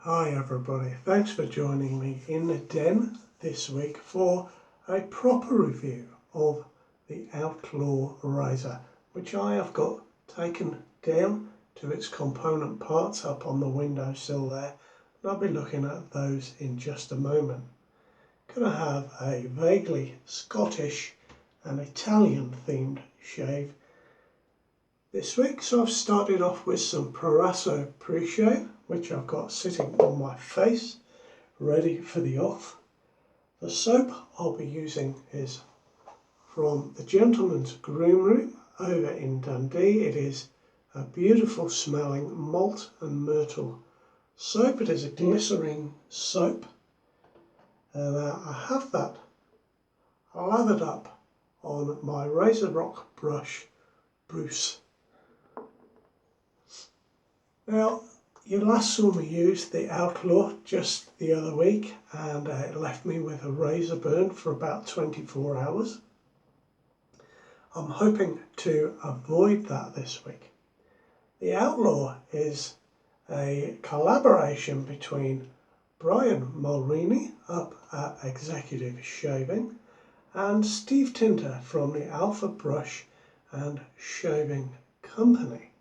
Hi everybody, thanks for joining me in the den this week for a proper review of the Outlaw razor, which I have got taken down to its component parts up on the windowsill there, and I'll be looking at those in just a moment. Gonna have a vaguely Scottish and Italian themed shave this week, so I've started off with some Personna pre-shave, which I've got sitting on my face, ready for the off. The soap I'll be using is from the Gentleman's Groom Room over in Dundee. It is a beautiful smelling Malt and Myrtle soap. It is a glycerine soap, and I have that lathered up on my Razor Rock brush, Bruce. Now, you last saw me use the Outlaw just the other week, and it left me with a razor burn for about 24 hours. I'm hoping to avoid that this week. The Outlaw is a collaboration between Brian Mulroney up at Executive Shaving and Steve Tinter from the Alpha Brush and Shaving Company.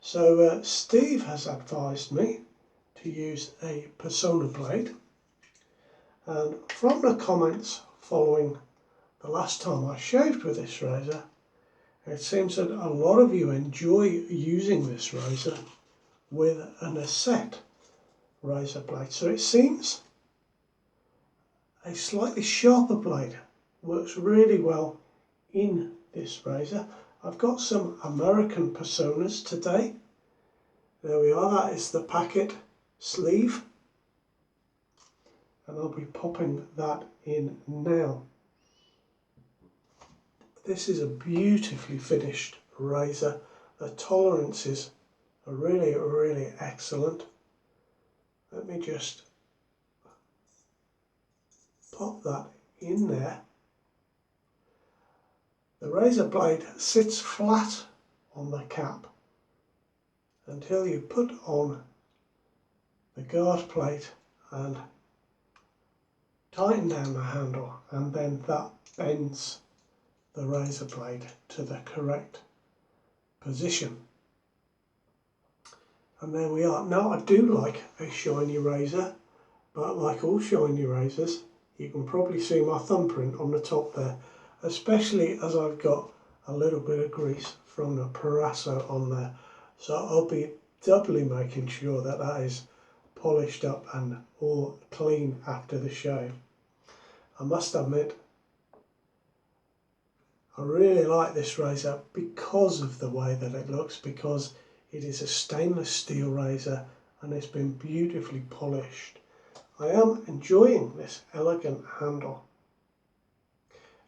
So Steve has advised me to use a Personna blade, and from the comments following the last time I shaved with this razor, it seems that a lot of you enjoy using this razor with an Asset razor blade. So it seems a slightly sharper blade works really well in this razor. I've got some American Personas today. There we are, that is the packet sleeve, and I'll be popping that in now. This is a beautifully finished razor. The tolerances are really excellent. Let me just pop that in there. The razor blade sits flat on the cap until you put on the guard plate and tighten down the handle, and then that bends the razor blade to the correct position. And there we are. Now, I do like a shiny razor, but like all shiny razors, you can probably see my thumbprint on the top there, especially as I've got a little bit of grease from the Personna on there. So I'll be doubly making sure that that is polished up and all clean after the shave. I must admit, I really like this razor because of the way that it looks, because it is a stainless steel razor and it's been beautifully polished. I am enjoying this elegant handle.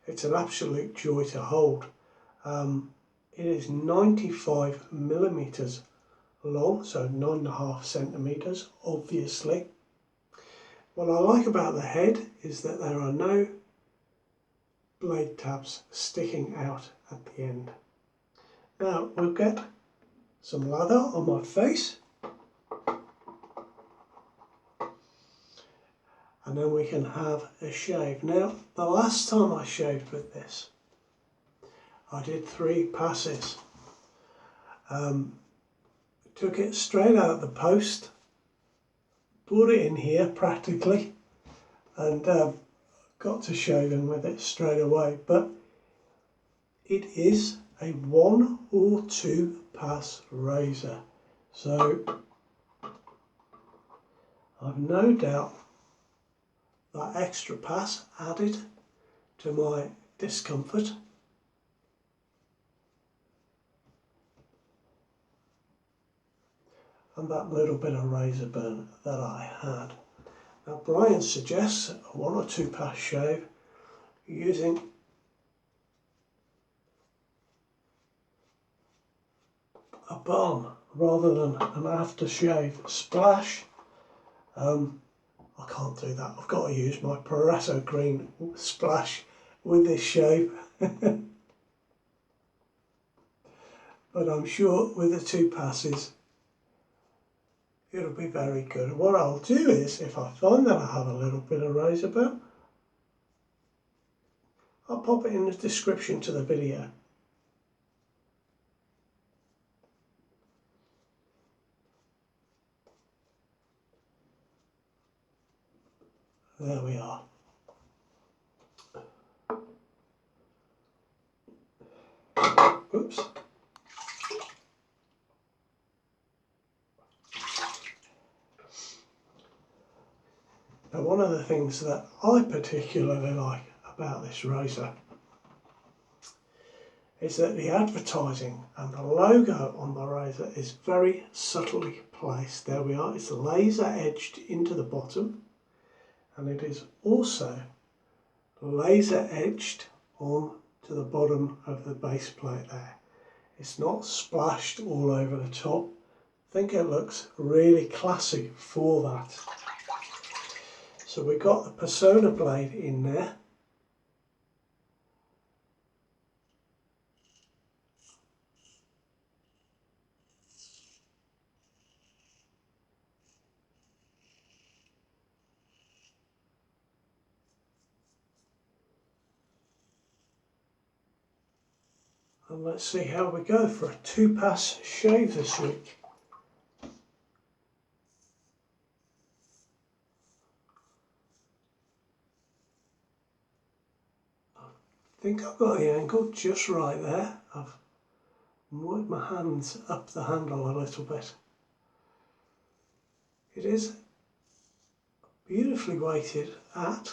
It's an absolute joy to hold. It is 95 millimeters long, so 9.5 centimeters, obviously. What I like about the head is that there are no blade tabs sticking out at the end. Now we'll get some lather on my face, and then we can have a shave. Now, the last time I shaved with this, I did 3 passes. Took it straight out of the post, put it in here practically, and got to shaving with it straight away. But it is a 1 or 2 pass razor, so I've no doubt that extra pass added to my discomfort. And that little bit of razor burn that I had. Now, Brian suggests a 1 or 2 pass shave using a balm rather than an aftershave splash. I can't do that. I've got to use my Personna green splash with this shave. But I'm sure with the 2 passes it'll be very good. What I'll do is, if I find that I have a little bit of razor burn, I'll pop it in the description to the video. There we are. Oops. Now, one of the things that I particularly like about this razor is that the advertising and the logo on the razor is very subtly placed. There we are, it's laser edged into the bottom, and it is also laser edged on to the bottom of the base plate there. It's not splashed all over the top. I think it looks really classy for that. So we've got the Personna blade in there. And let's see how we go for a 2-pass shave this week. I think I've got the angle just right there. I've moved my hands up the handle a little bit. It is beautifully weighted at,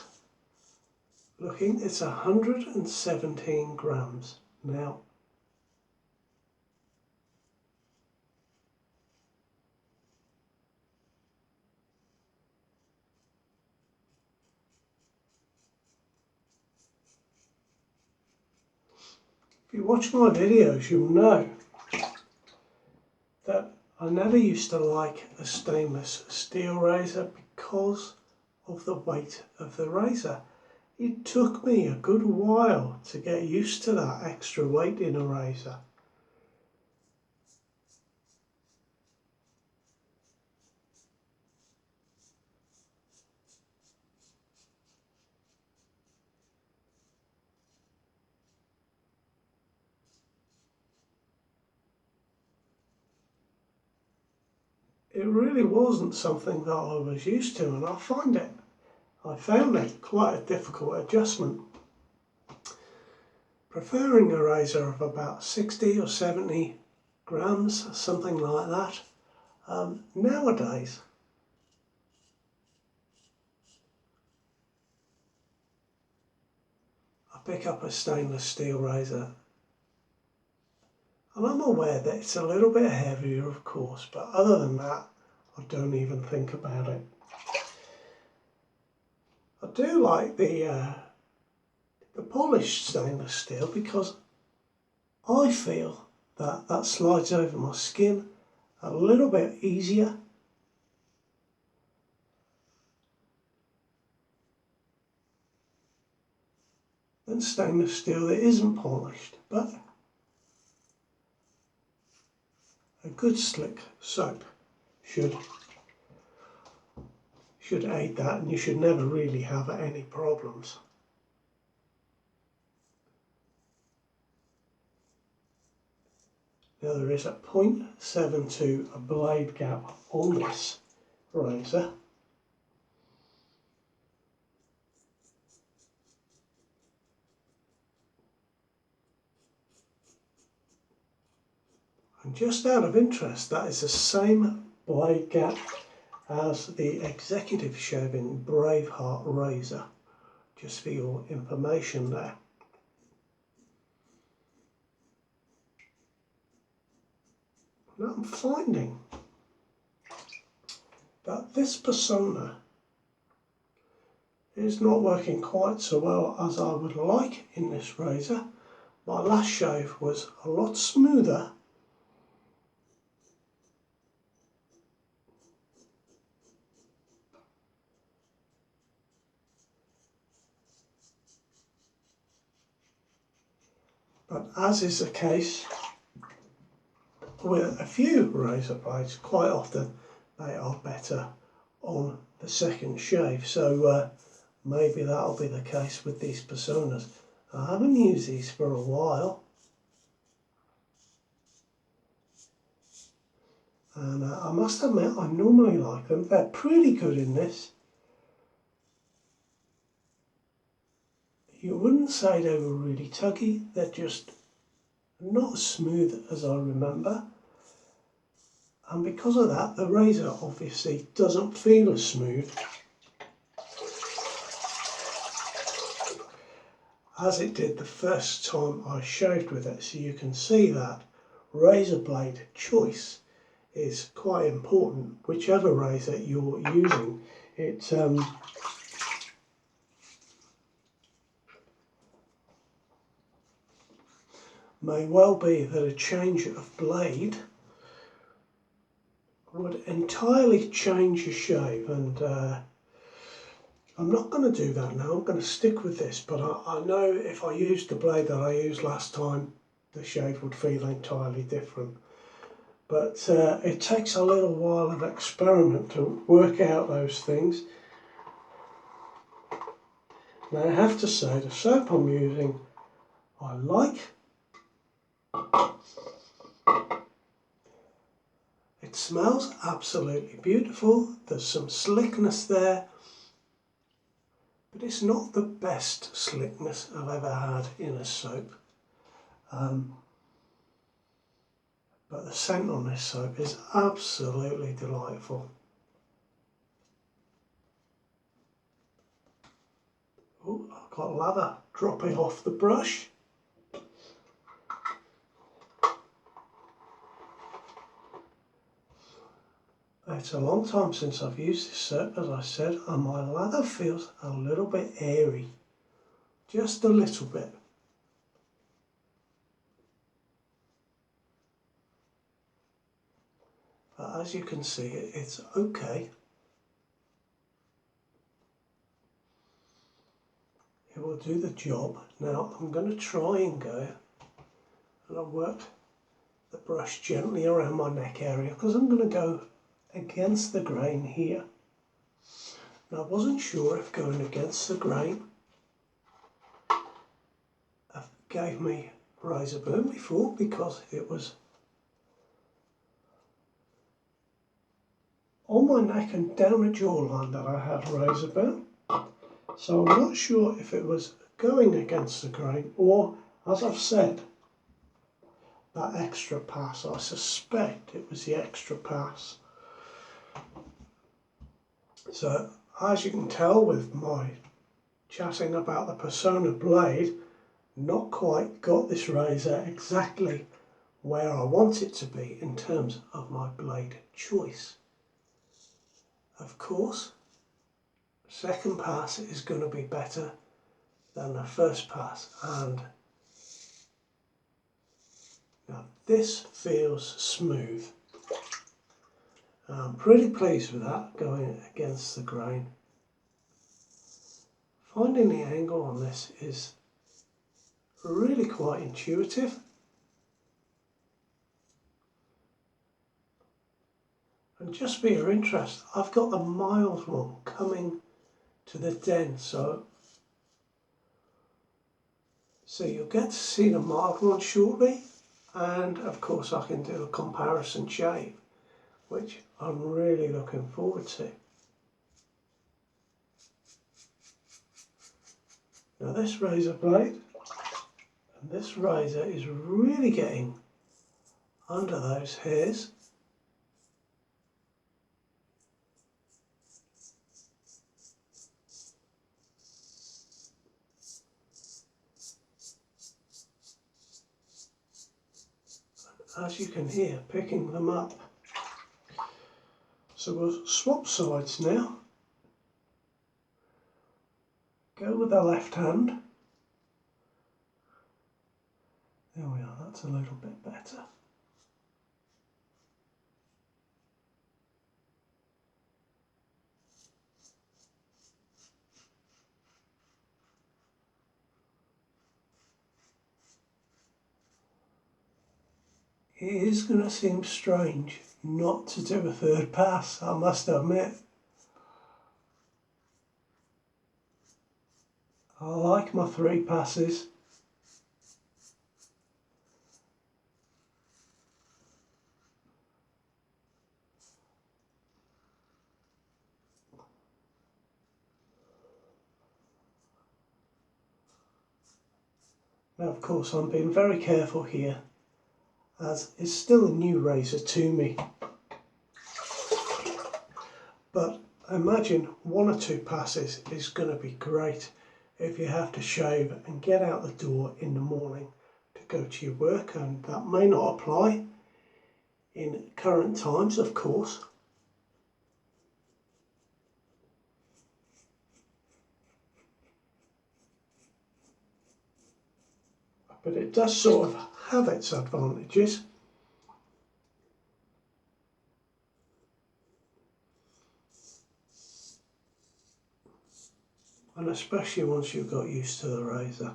looking, it's 117 grams. Now, if you watch my videos, you'll know that I never used to like a stainless steel razor because of the weight of the razor. It took me a good while to get used to that extra weight in a razor. It really wasn't something that I was used to, and I found it quite a difficult adjustment. Preferring a razor of about 60 or 70 grams, something like that. Nowadays, I pick up a stainless steel razor, and I'm aware that it's a little bit heavier, of course, but other than that, I don't even think about it. I do like the polished stainless steel because I feel that that slides over my skin a little bit easier. Than stainless steel that isn't polished, but a good slick soap should aid that, and you should never really have any problems. Now there is a 0.72 blade gap on this razor. And just out of interest, that is the same blade gap as the executive shaving Braveheart razor, just for your information there. Now I'm finding that this Personna is not working quite so well as I would like in this razor. My last shave was a lot smoother . But as is the case with a few razor blades, quite often they are better on the second shave. So maybe that'll be the case with these Personas. I haven't used these for a while, and I must admit I normally like them. They're pretty good in this. You wouldn't say they were really tuggy, they're just not as smooth as I remember. And because of that, the razor obviously doesn't feel as smooth as it did the first time I shaved with it. So you can see that razor blade choice is quite important, whichever razor you're using. It may well be that a change of blade would entirely change your shave, and I'm not going to do that now. I'm going to stick with this, but I know if I used the blade that I used last time, the shave would feel entirely different. But it takes a little while of experiment to work out those things. Now I have to say, the soap I'm using I like. It smells absolutely beautiful. There's some slickness there, but it's not the best slickness I've ever had in a soap. But the scent on this soap is absolutely delightful. Oh, I've got lather dropping off the brush. It's a long time since I've used this soap, as I said, and my lather feels a little bit airy. Just a little bit. But as you can see, it's okay. It will do the job. Now I'm going to try and go, and I'll work the brush gently around my neck area, because I'm going to go against the grain here. Now I wasn't sure if going against the grain gave me razor burn before, because it was on my neck and down the jawline that I had razor burn. So I'm not sure if it was going against the grain or, as I've said, that extra pass. I suspect it was the extra pass. So as you can tell with my chatting about the Personna blade, not quite got this razor exactly where I want it to be in terms of my blade choice. Of course, second pass is going to be better than the first pass, and now this feels smooth. I'm pretty pleased with that, going against the grain. Finding the angle on this is really quite intuitive. And just for your interest, I've got the mild one coming to the den, so you'll get to see the mild one shortly, and of course I can do a comparison shave, which I'm really looking forward to. Now this razor blade and this razor is really getting under those hairs. As you can hear, picking them up. So we'll swap sides now. Go with the left hand. There we are, that's a little bit better. It is going to seem strange not to do a third pass, I must admit. I like my 3 passes. Now of course I'm being very careful here, as it's still a new razor to me. But I imagine 1 or 2 passes is going to be great if you have to shave and get out the door in the morning to go to your work, and that may not apply in current times, of course. But it does sort of have its advantages. And especially once you've got used to the razor.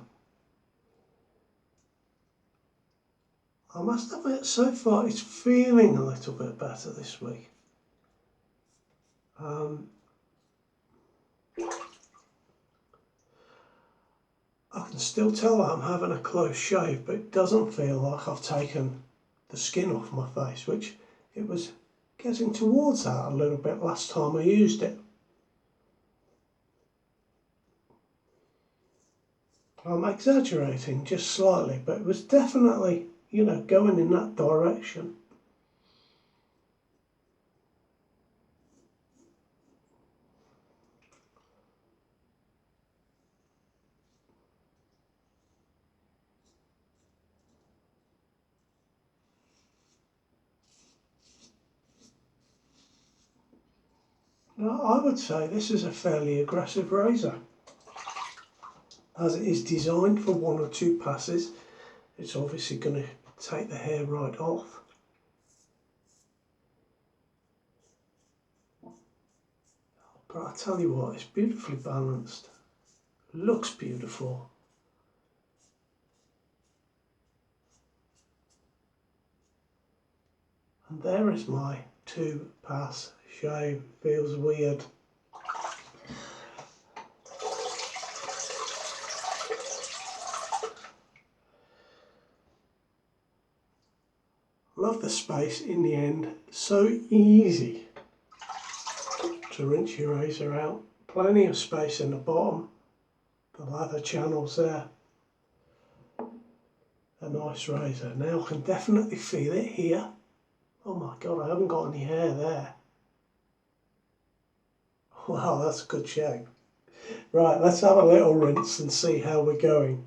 I must admit, so far it's feeling a little bit better this week. I can still tell that I'm having a close shave, but it doesn't feel like I've taken the skin off my face, which it was getting towards that a little bit last time I used it. I'm exaggerating just slightly, but it was definitely, you know, going in that direction. Now, I would say this is a fairly aggressive razor, as it is designed for 1 or 2 passes. It's obviously going to take the hair right off. But I tell you what, it's beautifully balanced. Looks beautiful. And there is my 2 pass shave. Feels weird. Love the space in the end. So easy to rinse your razor out. Plenty of space in the bottom. The lather channels there. A nice razor. Now I can definitely feel it here. Oh my god, I haven't got any hair there. Wow, that's a good shave. Right, let's have a little rinse and see how we're going.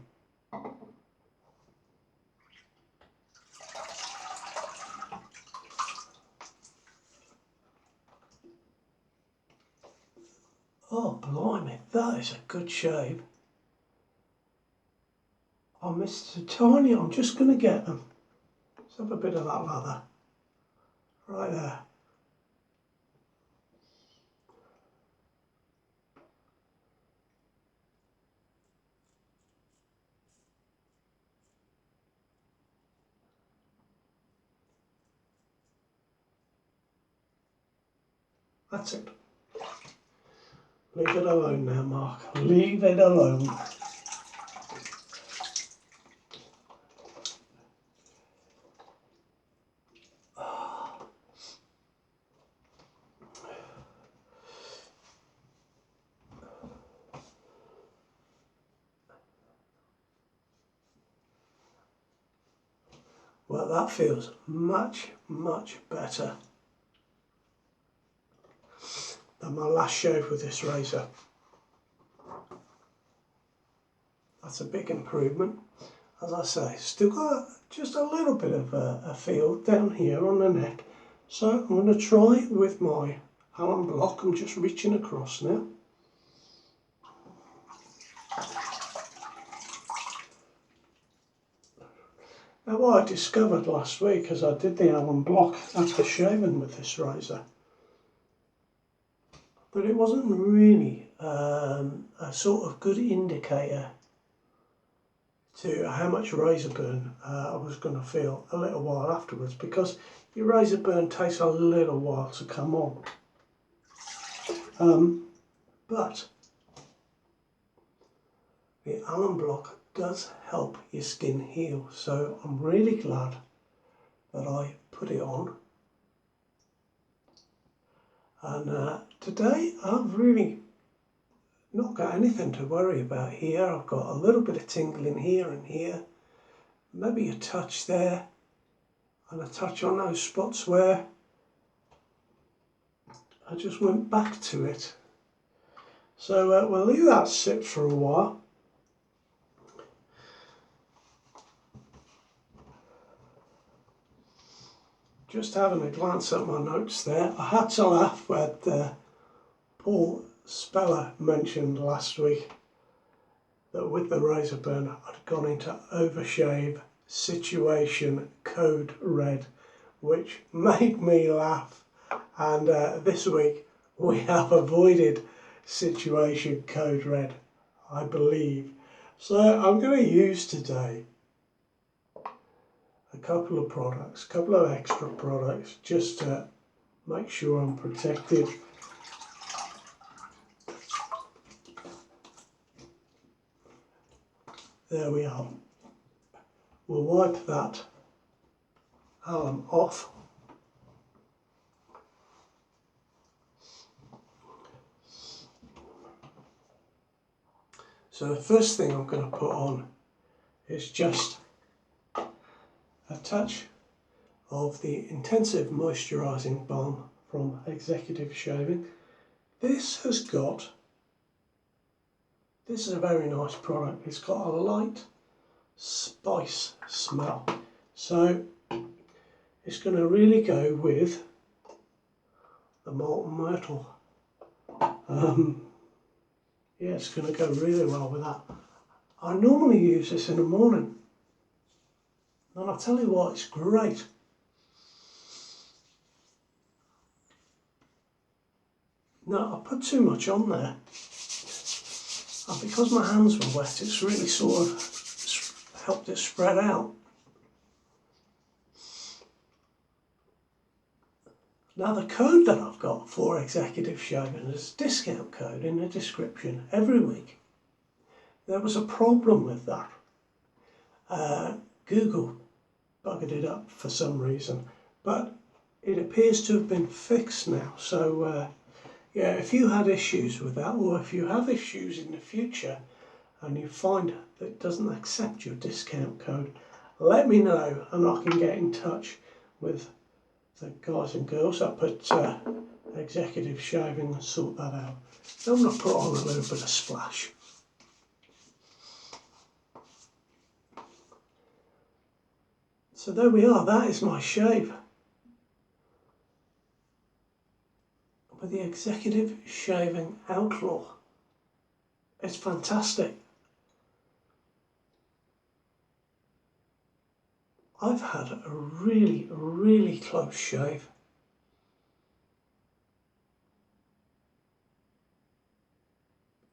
Oh, blimey, that is a good shave. I missed a tiny, I'm just going to get them. Let's have a bit of that lather. Right there. That's it. Leave it alone now, Mark. Leave it alone. Well, that feels much, much better than my last shave with this razor. That's a big improvement. As I say, still got just a little bit of a feel down here on the neck. So I'm going to try with my Allen block. I'm just reaching across now. Now, what I discovered last week as I did the Allen block after shaving with this razor, that it wasn't really a sort of good indicator to how much razor burn I was going to feel a little while afterwards, because your razor burn takes a little while to come on. But the alum block does help your skin heal, so I'm really glad that I put it on. And today I've really not got anything to worry about here. I've got a little bit of tingling here and here, maybe a touch there, and a touch on those spots where I just went back to it. So we'll leave that sit for a while. Just having a glance at my notes there, I had to laugh at Paul Speller mentioned last week that with the razor burn I'd gone into overshave situation code red, which made me laugh. And this week we have avoided situation code red, I believe. So I'm going to use today a couple of products, a couple of extra products, just to make sure I'm protected. There we are. We'll wipe that alum off. So the first thing I'm going to put on is just a touch of the Intensive Moisturising Balm from Executive Shaving. This is a very nice product. It's got a light spice smell, so it's going to really go with the Malt and Myrtle. Yeah, it's going to go really well with that. I normally use this in the morning, and I'll tell you what, it's great. Now, I put too much on there, and because my hands were wet, it's really sort of helped it spread out. Now, the code that I've got for Executive Shaving is a discount code in the description every week. There was a problem with that. Google buggered it up for some reason, but it appears to have been fixed now. So yeah, if you had issues with that, or if you have issues in the future and you find that it doesn't accept your discount code, let me know and I can get in touch with the guys and girls up at Executive Shaving and sort that out. I'm going to put on a little bit of splash. So there we are, that is my shave with the Executive Shaving Outlaw. It's fantastic. I've had a really, really close shave.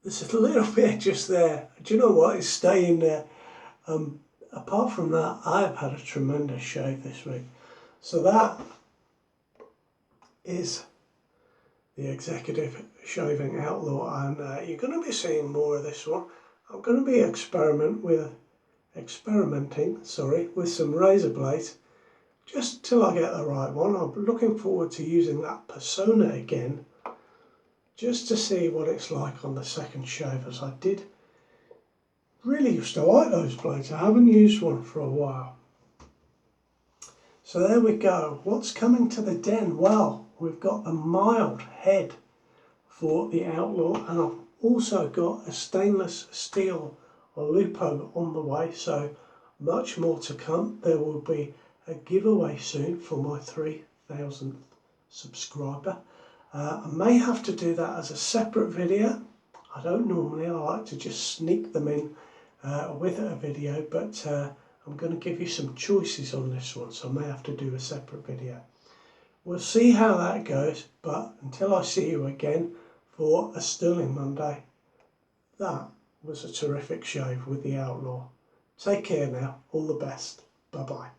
There's a little bit just there. Do you know what? It's staying there. Apart from that, I've had a tremendous shave this week. So that is the Executive Shaving Outlaw, and you're going to be seeing more of this one. I'm going to be experimenting with some razor blades just till I get the right one. I'm looking forward to using that Personna again, just to see what it's like on the second shave, as I did really used to like those blades. I haven't used one for a while. So there we go. What's coming to the den? Well, we've got the mild head for the Outlaw, and I've also got a stainless steel Lupo on the way, so much more to come. There will be a giveaway soon for my 3,000th subscriber. I may have to do that as a separate video. I don't normally, I like to just sneak them in with a video, but I'm going to give you some choices on this one, so I may have to do a separate video. We'll see how that goes, but until I see you again for a Sterling Monday, that was a terrific shave with the Outlaw. Take care now. All the best. Bye bye.